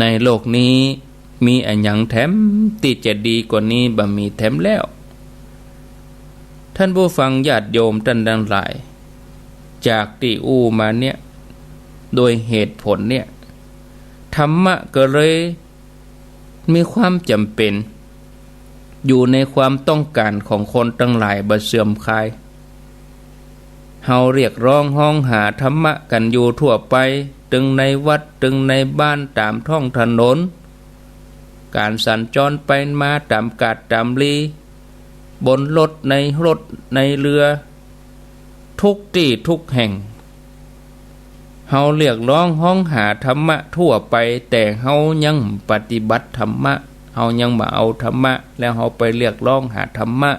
ในโลกนี้มีอันหยังแถมที่จะดีกว่านี้บ่มีแถมแล้วท่านผู้ฟังญาติโยมท่านทั้งหลายจากที่อู้มาเนี่ยโดยเหตุผลเนี่ยธรรมะก็เลยมีความจำเป็นอยู่ในความต้องการของคนทั้งหลายบ่เสื่อมคลายเฮาเรียกร้องห้องหาธรรมะกันอยู่ทั่วไปตึงในวัดตึงในบ้านตามท้องถนนการสัญจรไปมาตามกาดตามลีบนรถในเรือทุกที่ทุกแห่งเฮาเรียกร้องห้องหาธรรมะทั่วไปแต่เฮายังปฏิบัติธรรมะเฮายังมาเอาธรรมะแล้วเฮาไปเรียกร้องหาธรรมะ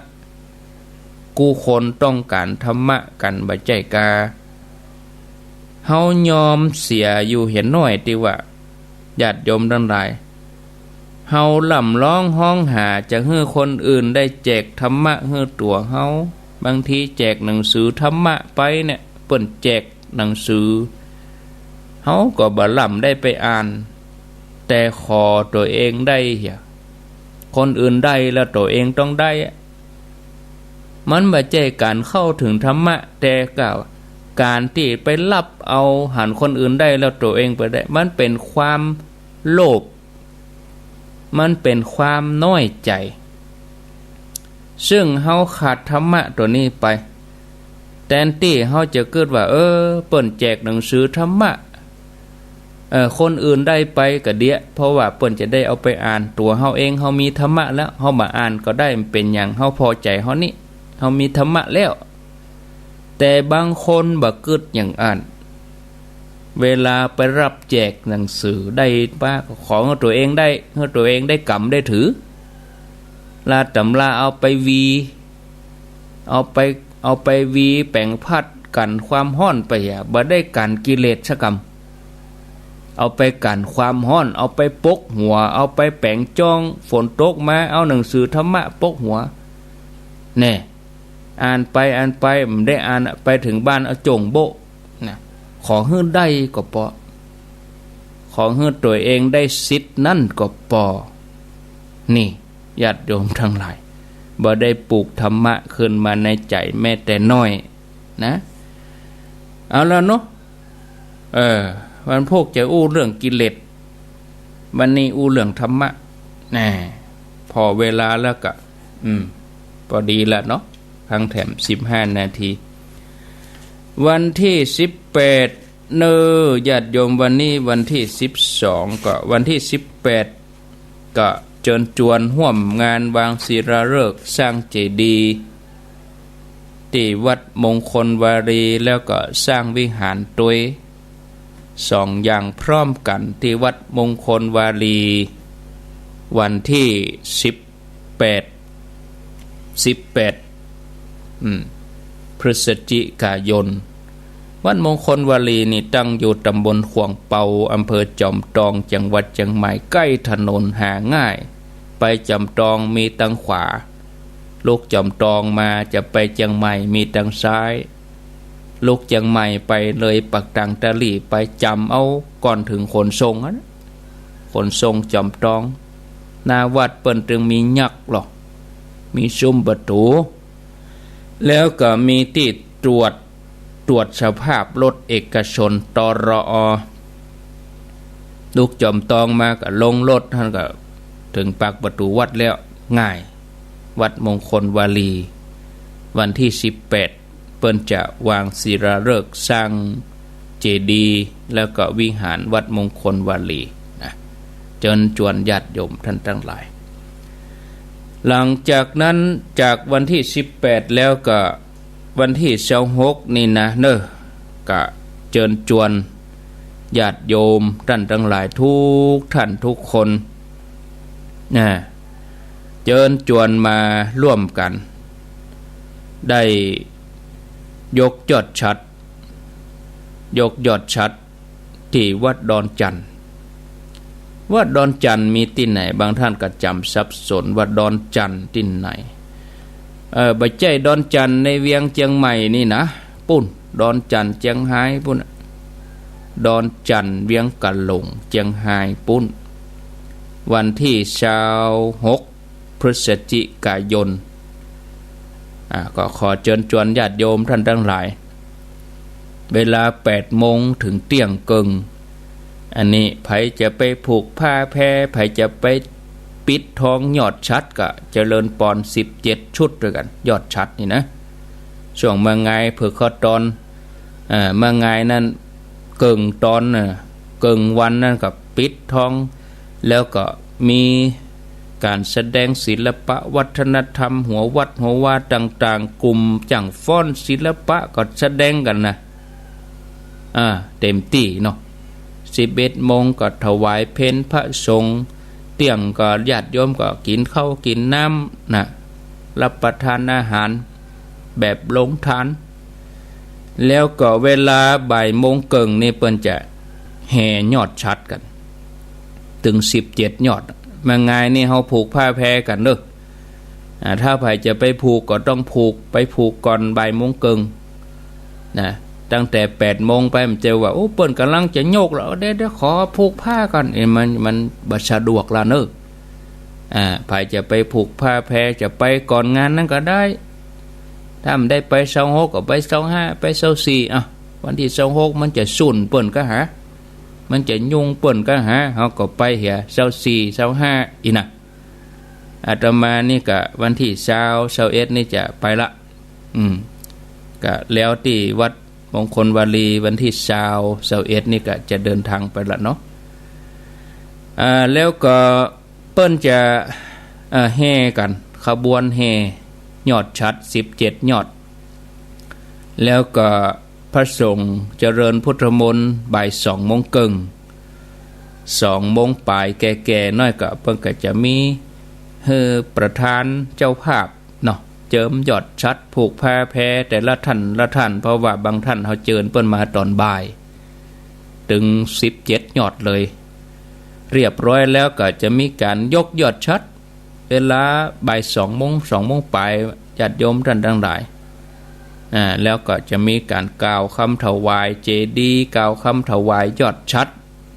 กูคนต้องการธรรมะกันบ่ใจกาเฮายอมเสียอยู่เห็นน้อยติว่าญาติโยมทั้งหลายเฮาล่ำร้องห้องหาจะให้คนอื่นได้แจกธรรมะให้ตัวเฮาบางทีแจกหนังสือธรรมะไปเนี่ยเปิ้นแจกหนังสือเฮาก็บ่ล่ำได้ไปอ่านแต่ขอตัวเองได้เหี้ยคนอื่นได้แล้วตัวเองต้องได้มันบ่ใช่การเข้าถึงธรรมะแต่ก็การที่ไปรับเอาหันคนอื่นได้แล้วตัวเองไปได้มันเป็นความโลภมันเป็นความน้อยใจซึ่งเฮาขาดธรรมะตัวนี้ไปแทนที่เฮาจะเกิดว่าเปิ้นแจกหนังสือธรรมะคนอื่นได้ไปก็เดียเพราะว่าเปิ้นจะได้เอาไปอ่านตัวเฮาเองเฮามีธรรมะแล้วเฮามาอ่านก็ได้มันเป็นหยังเฮาพอใจเฮานี่เฮามีธรรมะแล้วแต่บางคนบ่กึดอย่างอ่านเวลาไปรับแจกหนังสือได้ป้าของตัวเองได้ให้ตัวเองได้กำได้ถือลาตำราเอาไปวีเอาไปวีแป่งพัดกันความห้อนไปบ่ได้กันกิเลสซะกำเอาไปกันความห้อนเอาไปปกหัวเอาไปแป่งจ้องฝนตกมาเอาหนังสือธรรมะปกหัวแน่อ่านไปมันได้อ่านไปถึงบ้านเอาจงโบนะขอให้ได้ก็พอขอให้ตัวเองได้สิทธิ์นั่นก็พอนี่ญาติโยมทั้งหลายบ่ได้ปลูกธรรมะขึ้นมาในใจแม้แต่น้อยนะเอาแล้วเนาะวันพวกจะอู้เรื่องกิเลสวันนี้อู้เรื่องธรรมะแน่พอเวลาแล้วก็พอดีแล้วเนาะครั้งแถม15 นาทีวันที่18ญาติโยมวันนี้วันที่12ก็วันที่18ก็เชิญชวนร่วมงานวางศิลาฤกษ์สร้างเจดีย์ที่วัดมงคลวารีแล้วก็สร้างวิหารตัว2อย่างพร้อมกันที่วัดมงคลวารีวันที่18พฤศจิกายนวัดมงคลวารีนี่ตั้งอยู่ตำบลขวงเปาอำเภอจอมทองจังหวัดเชียงใหม่ใกล้ถนนหาง่ายไปจอมทองมีทางขวาลูกจอมทองมาจะไปเชียงใหม่มีทางซ้ายลูกเชียงใหม่ไปเลยปักตังตะลี่ไปจำเอาก่อนถึงขนส่งขนส่งจอมทองหน้าวัดเปิ้นจึงมียักษ์หรอกมีซุ้มประตูแล้วก็มีที่ตรวจสภาพรถเอกชนตรอ.ลูกจอมทองมาก็ลงรถท่านก็ถึงปากประตูวัดแล้วง่ายวัดมงคลวารีวันที่18เปิ้นจะวางศิลาฤกษ์สร้างเจดีย์แล้วก็วิหารวัดมงคลวารีนะเชิญชวนญาติโยมท่านทั้งหลายหลังจากนั้นจากวันที่18แล้วก็วันที่26นี่นะก็เชิญชวน ญาติโยมท่านทั้งหลายทุกท่านทุกคนเชิญชวนมาร่วมกันได้ยกยอดชัดที่วัดดอนจันทร์วัดดอนจันทร์มีที่ไหนบางท่านก็จำสับสนว่าดอนจันทร์ที่ไหนบ่ใช่ดอนจันทร์ในเวียงเชียงใหม่นี่นะปุ้นดอนจันทร์เชียงไฮ้ปุ้นดอนจันทร์เวียงกะหลงเชียงไฮ้ปุ้นวันที่26 พฤศจิกายนก็ขอเชิญชวนญาติโยมท่านทั้งหลายเวลา 8 โมงถึงเที่ยงกึ่งอันนี้ไผจะไปผูกผ้าแพรไผจะไปปิดทองยอดชัดก็เจริญปอน17 ชุดด้วยกันยอดชัดนี่นะช่วงเมื่อไงเผื่อข้อตอนเมื่อไงนั้นกึ่งตอนกึ่งวันนั้นก็ปิดทองแล้วก็มีการแสดงศิลปะวัฒนธรรมหัววัดหัวว่าต่างๆกลุ่มจังฟ้อนศิลปะก็แสดงกันนะเต็มที่เนาะ11 โมงก็ถวายเพลพระสงฆ์เที่ยงก็ญาติโยมก็กินข้าวกินน้ำนะรับประทานอาหารแบบลงทานแล้วก็เวลาบ่ายโมงเกิงนี่เปิ้นจะแห่ยอดชัดกันถึง17 ยอดมาไงนี่เฮาผูกผ้าแพรกันเด้อถ้าใครจะไปผูกก็ต้องไปผูกก่อนบ่ายโมงเกิงนะตั้งแต่ 8 โมงไปมันเจอว่าโอ้เปิ้นกำลังจะโยกแล้วเดี๋ยวขอผูกผ้าก่อนมันบ่สะดวกล่ะเด้อใครจะไปผูกผ้าแพรจะไปก่อนงานนั้นก็ได้ถ้ามันได้ไป26ก็ไป25ไป24วันที่26มันจะสุ่นเปิ้นก็หามันจะยุ่งเปิ้นก็หาเฮาก็ไปเหีย24 25อีน่ะอาตมานี่ก็วันที่20 21นี่จะไปละก็แล้วที่วัดมงคลวารีวันที่20 21นี่ก็จะเดินทางไปละเนาะแล้วก็เปิ้นจะแห่กันขบวนแห่ยอดชัด17 ยอดแล้วก็พระสงฆ์เจริญพุทธมนต์บ่าย2 โมงครึ่ง2 โมงปลายแก่ๆน้อยก็เพิ่นก็จะมีประธานเจ้าภาพเนาะเจิมยอดชัดผูกผ้าแพรแต่ละท่านเพราะว่าบางท่านเขาเจิญเปิ้นมาตอนบ่ายถึง17 ยอดเลยเรียบร้อยแล้วก็จะมีการยกยอดชัดเวลาบ่าย2 โมงปลายญาติโยมท่านทั้งหลายแล้วก็จะมีการกล่าวคำถวายเจดีย์กล่าวคำถวายยอดชัด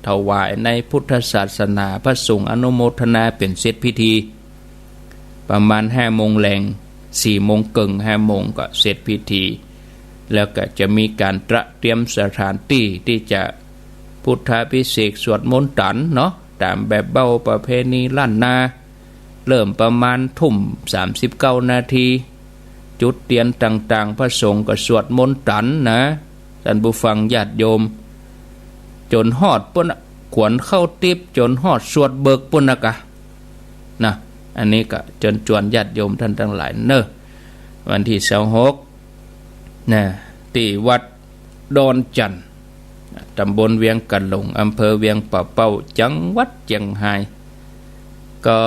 ถวายในพุทธศาสนาพระสงฆ์อนุโมทนาเป็นเสร็จพิธีประมาณ 5 โมงแลง4 โมงครึ่ง5 โมงก็เสร็จพิธีแล้วก็จะมีการเตรียมสถานที่ที่จะพุทธาภิเษกสวดมนต์ตันเนาะตามแบบเบ้าประเพณีล้านนาเริ่มประมาณ 19:39 นาทีจุดเทียนต่างๆพระสงฆ์ก็สวดมนต์ตันนะท่านผู้ฟังญาติโยมจนฮอดปุ่นขวนเข้าติบจนฮอดสวดเบิกปุ่นนะอันนี้ก็จนจวนญาติโยมท่านทั้งหลายเนอะวันที่26ที่วัดดอนจันทร์ตำบลเวียงกะหลงอำเภอเวียงป่าเป้าจังหวัดเชียงรายก็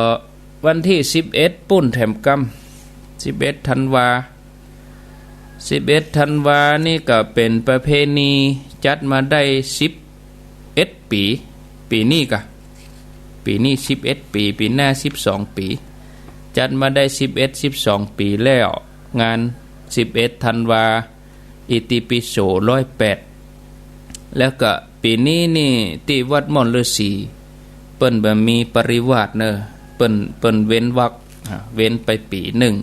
วันที่11ปุ้นแถมกำ11 ธันวานี่ก็เป็นประเพณีจัดมาได้11 ปีนี้ก็ปีนี้11 ปีปีหน้า12 ปีจัดมาได้12 ปีแล้วงาน11 ธันวาอิติปิโส108แล้วก็ปีนี้นี่ที่วัดม่อนฤาษีเปิ้นบ่มีปริวาสเนอะเปิ้นเว้นวรรคเว้นไปปีหนึ่ง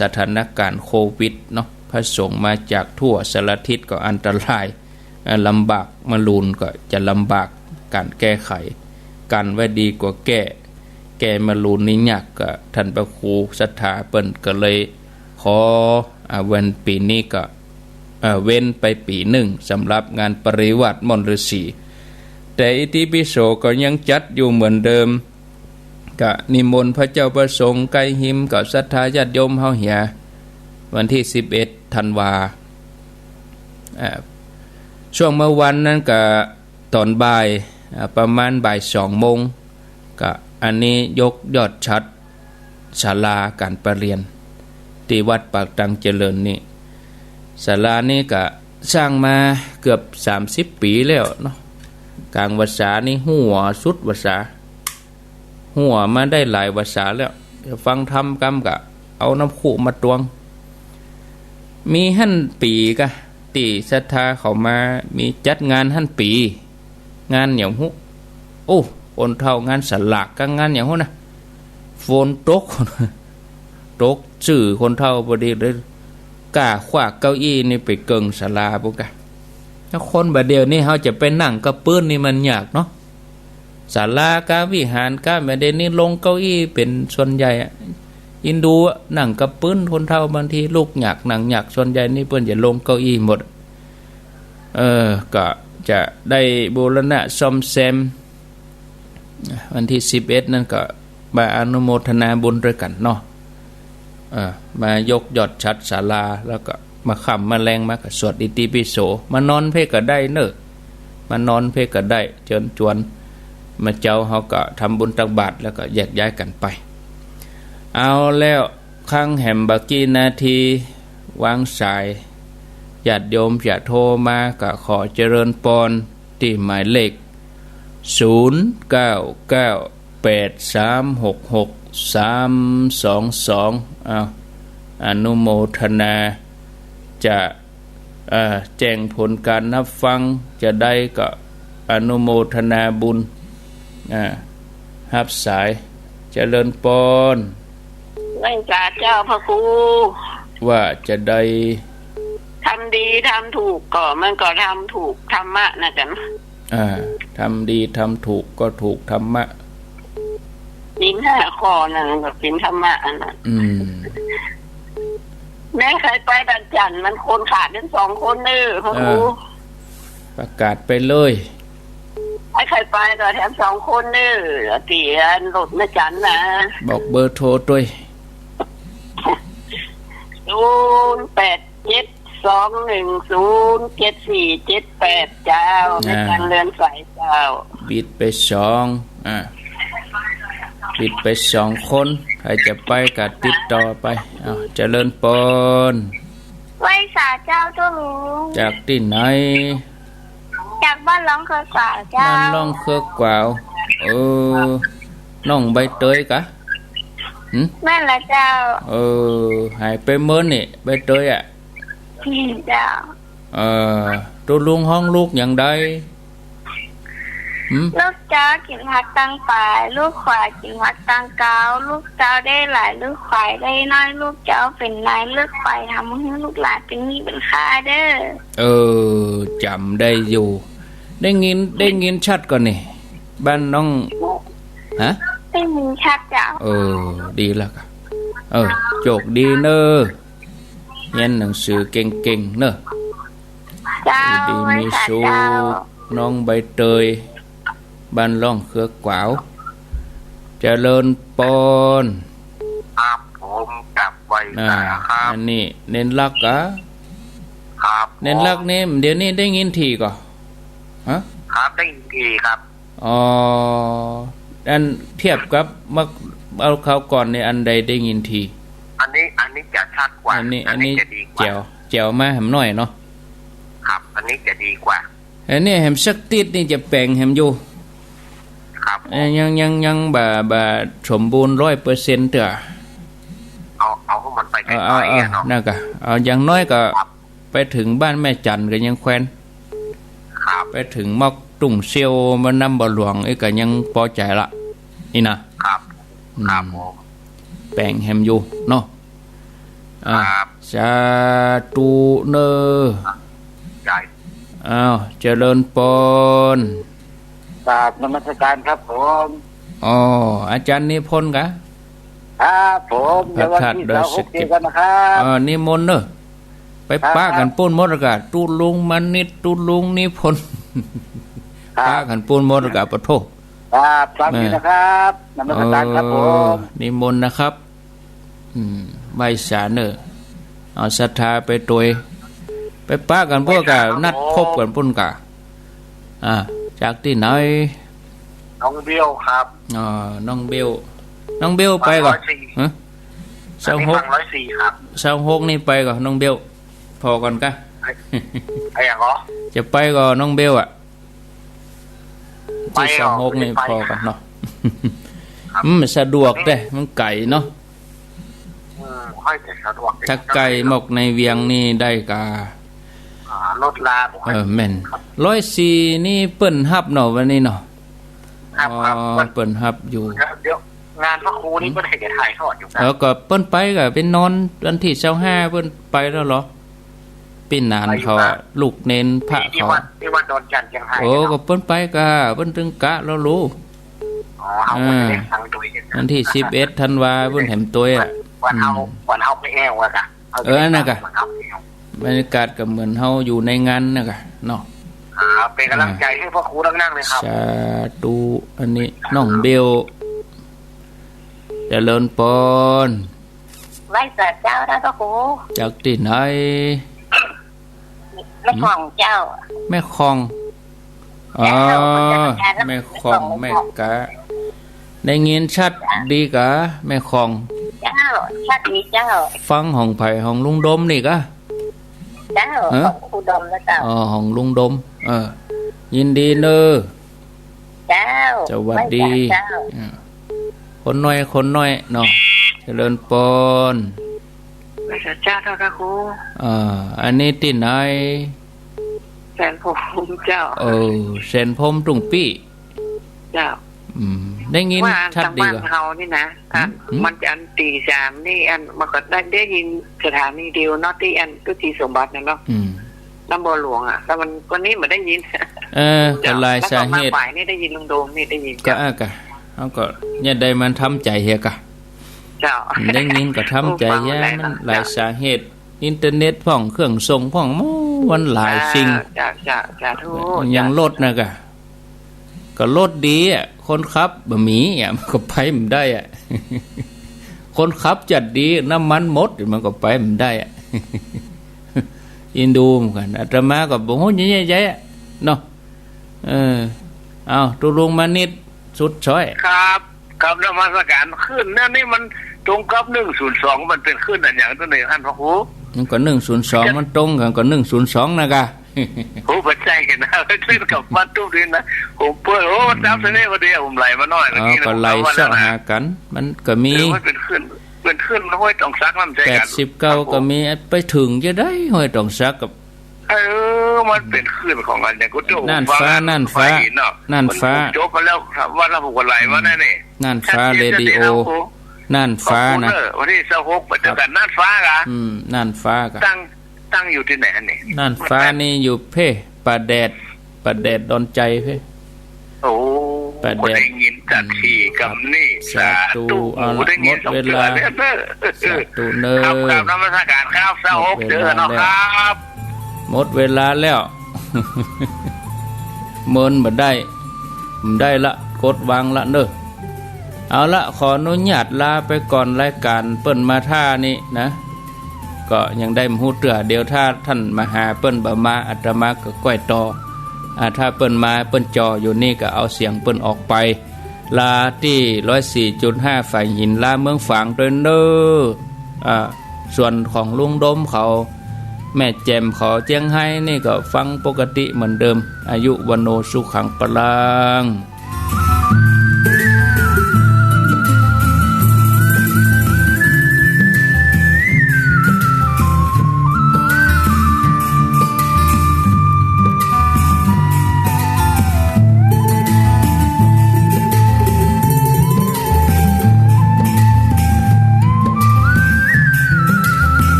สถานการณ์โควิดเนาะพระสงฆ์มาจากทั่วสารทิศก็อันตรายลำบากมาลูนก็จะลำบากการแก้ไขกันไว้ดีกว่าแก้มาลูนนี่ยากก็ท่านพระครูศรัทธาเปิ้นก็เลยขอวันปีนี้ก็เว้นไปปีหนึ่งสำหรับงานปริวาสม่อนฤาษีแต่อิติปิโสก็ยังจัดอยู่เหมือนเดิมก็นิมนต์พระเจ้าประสงค์ไกรหิมกับศรัทธาญาติโยมเฮาเหียวันที่11 ธันวาช่วงเมื่อวันนั้นก็ ตอนบ่ายประมาณบ่าย2 โมงก็อันนี้ยกยอดชัดศาลาการประเรียนที่วัดปากตังเจริญนี่ศาลานี่ก็สร้างมาเกือบ30 ปีแล้วเนาะกลางวาษานี่หัวสุดวาษาหัวมาได้หลายวาษาแล้วฟังธรรมกรรมกะเอาน้ำขู่มาตวงมีหั่นปีกะตีศรัทธาเขามามีจัดงานหั่นปีงานอย่างหุโอ้คนเท่างานสลักก็งานอย่างหุนะโฟนตกตกสื่อคนเท่าพอดีเลยกล้าคว้าเก้าอี้นี่ไปเกิงศาลาปุ๊กะถ้าคนแบบเดียวนี่เขาจะไปนั่งกับปื้นนี่มันยากเนาะศาลากาวิหารกาแม่เดนี่ลงเก้าอี้เป็นส่วนใหญ่อินดูนั่งกับปื้นคนเท่าบางทีลูกหยักนั่งหยักส่วนใหญ่นี่เปิ้นจะลงเก้าอี้หมดก็จะได้บูรณะซ่อมแซมวันที่11นั่นก็มาอนุโมทนาบุญด้วยกันเนาะมายกยอดชัดศาลาแล้วก็มาค่ำมาแรงมาก็สวดอิติปิโสมานอนเพก็ได้เนอะมานอนเพก็ได้เชิญชวนมาเจ้าเขาก็ทำบุญตักบาตรแล้วก็แยกย้ายกันไปเอาแล้วข้างแหมบักกี้นาทีวางสายญาติโยมจะโทรมาก็ขอเจริญพรที่หมายเลข0998366322เอาอนุโมทนาจะแจ้งผลการนับฟังจะได้ก็อนุโมทนาบุญรับสายเจริญพรไม่จ่าเจ้าพระครูว่าจะได้ทำดีทำถูกก็มันก็ทำถูกธรรมะนะจ๊ะทำดีทำถูกก็ถูกธรรมะศีล5 ข้อนั่นก็ศีลธรรมะอันนั้นแม่ใครไปดันจันมันคนขาดกัน2 คนเด้อพระครูประกาศไปเลยใครไปก็แถม2 คนเด้อเตียนรถแม่จันนะบอกเบอร์โทรด้วย0872107478เจ้าในการเรือนสายเจ้าบิดไปบิดไป2 คนใครจะไปก็ติดต่อไปเจริญพรไหว้สาเจ้าตัวหนูจากที่ไหนจากบ้านล่องเคอกวาวเจ้าบ้านล่องเคอกวาวน้องใบเตยกะแม่ละเจ้าหายไปเมื่อนี่ใบเตยเจ้าตัวลุงห้องลูกอย่างใดลูกเจ้ากินผักตังป่ายลูกควายกินผักตังเกาลูกเจ้าได้หลายลูกควายได้น้อยลูกเจ้าเป็นนายลูกควายทำให้ลูกหลานเป็นนี่เป็นค่าเด้อจำได้อยู่ได้ยินชัดก่อนนี่บ้านน้องได้ยินชัดเจ้าดีแล้วค่ะโชคดีเนอะเรียนหนังสือเก่งๆเนอะดีมีสุขน้องใบเตยบ้านล่องเครือกวาวเจริญพรครับผมกลับไว้ครับอันนี้เน้นรักครับเน้นรักนี่เดี๋ยวนี้ได้ยินทีก่อนครับได้ยินทีครับอันเทียบกับเมื่อเอาคราวก่อนในอันใดได้ยินทีอันนี้จะชัดกว่าอันนี้จะดีกว่าแจ๋วมาแหมหน่อยเนาะครับอันนี้จะดีกว่าอันนี้แหมสักติดนี่จะแปลงแหมอยู่ครับยังบ่สมบูรณ์ 100% เด้อเอาให้มันไปไกลๆเนาะนั่นก็เอาอย่างน้อยก็ไปถึงบ้านแม่จันก็ยังแควนครับไปถึงมอกตุ่งเซียวมานำบ่หลวงก็ยังพอใจละนี่นะครับผมแปลงแฮมอยู่เนาะสาธุเนใช่เจริญพรกราบนมัสการครับผมอาจารย์นิพนธ์ครับผมพระธาตุดอยสะเก็ดนิมนต์เนอะไปป้ากันปูนมรดกตุลุงมณิตตุลุงนิพนธ์ป้ากันปูนมรดกปะโทครับสวัสดีนะครับนมัสการครับผมนิมนต์นะครับใบสาเนอะเอาศรัทธาไปตัวไปป้ากันพวกนัดพบกันปุ้นกะ จากที่ไหน น้องเบี้ยวครับ อ๋อน้องเบลน้องเบลไปก่อนฮะ สองหก104ครับ 26นี่ไปก่อนน้องเบลพอก่อนกะ ไอ้อย่างเหรอ จะไปก่อนน้องเบลอ่ะ ไป ที่ เหรอ 26นี่ ไป พอกันเนาะ มันสะดวกเด้มันไก่เนาะ ค่อยแต่สะดวก ถ้าไก่หมกในเวียงนี่ได้กา รถลา แม่น104นี่เปิ้นฮับเนาะวันนี้เนาะ ครับครับ เปิ้นฮับอยู่ เดี๋ยวงานพระครูนี่ก็ได้จะถ่ายทอดอยู่นะ แล้วก็เปิ้นไปก็เป็นนอนวันที่25เปิ้นไปแล้วเหรอปีนานเขาอะลูกเน้นพระ ที่ เขา วัดดอนจันทร์เชียงราย โอ้ก็เปิ้นไปก็เปิ้นถึงกะแล้วรู้ เอาไปเล่นตังตัวเอง วันที่11ธันวาเปิ้นแหมตัวอ่ะ วันเอาไปแอวอะกะ นั่นกะบรรยากาศก็เหมือนเฮาอยู่ในงานน่ะกะเนาะ เป็นกำลังใจให้พ่อครูนั่งเลยครับ สาธุอันนี้น้องเบลเจริญปน ไว้เกิดเจ้าแล้วก็ครู จากที่ไหน ไม่ของเจ้า แม่คองอ๋อแม่คองแม่กะได้ยินชัดดีกะแม่คอง เจ้าชาตินี้เจ้า ฟังห้องไผ่ห้องลุงดมนี่กะ เจ้าของครูดมแล้วเจ้า อ๋อห้องลุงดมยินดีเนอ เจ้า สวัสดี เจ้า คนน้อยเนาะเจริญปน พระเจ้าเท่าพระครู อันนี้ที่ไหน แสนภูมิเจ้า เซนพรมตุงปี้ เจ้า ได้ยิน ว่า ชัด ทาง ดี บ้าน กว่า เขานี่นะมันจะอันตี3นี่อันมันก็ได้ยินสถานีเดียวเนาะที่อันตุจีสมบัตินะเนาะน้ำบัวหลวงอ่ะแต่มันคนนี้มันได้ยิน ก็หลายสาเหตุ แล้วก็มาฝ่ายนี่ได้ยินลุงโดมนี่ได้ยิน ก็เขาก็เนี่ยได้มันทำใจเฮียกะ เจ้า ได้ยินก็ทำใจเฮียมันหลายสาเหตุอินเทอร์เน็ตพ่องเครื่องส่งพ่องมันหลายสิ่ง จ้าทุก อย่างรถนะกะก็รถดีอ่ะคนขับบะหมี่อ่ะมันก็ไปมันได้อ่ะ คนขับจัดดีน้ำมันหมดมันก็ไปมันได้อ่ะ อินดูเหมือนกันอาตมาก็บอกโหใหญ่ๆเนาะเอาตุลุงมานิดสุดช้อย ครับครับนมัสการขึ้นนั่นนี่มันตรงกับ102มันเป็นขึ้นอันอย่างตัวนี้ท่านพระครู มันก็102มันตรงกันก็102นะกะ ผมปัจจัยกันนะขึ้นกับบ้านตู้ดินนะผมเปิดจำเสน่ห์พอดีผมไหลมาหน่อย ก็ไหลเสาะหากันมันก็มี มันเป็นขึ้นแล้วห้อยต้องซักน้ำใจกัน 89ก็มีไปถึงจะได้ห้อยต้องซักกับ มันเป็นขึ้นของอันอย่างกูโจ้ น่านฟ้าจบมาแล้วครับว่าเราผูกไหลมาแน่นี่ น่านฟ้าเรดิโอน่านฟ้านะ วันที่26ปัจจุบันน่านฟ้ากะ น่านฟ้ากะตั้งอยู่ที่ไหนนี่ น่านฟ้านี่อยู่เพ่ป่าแดดดอนใจเพ่ โอ้ได้ยินจัดที่กับนี่สาธุได้ยินหมดเวลาสาธุเนอ ครับนมัสการครับ26เดือนเนาะครับ หมดเวลาแล้วเมินบ่ได้ละกดวางละเนอเอาละขออนุญาตลาไปก่อนรายการเปิ้นมาท่านี้นะก็ยังได้มาฮู้เตือเดี๋ยวถ้าท่านมาหาเปิ้นบ่มาอาตมาก็ก้อยต่อถ้าเปิ้นมาเปิ้นจออยู่นี่ก็เอาเสียงเปิ้นออกไปลาที่ 104.5 ฝ่ายหินลาเมืองฝางด้วยเนอส่วนของลุงดมเขาแม่แจ่มเขาเจียงไฮ้นี่ก็ฟังปกติเหมือนเดิมอายุวโนสุขังปลัง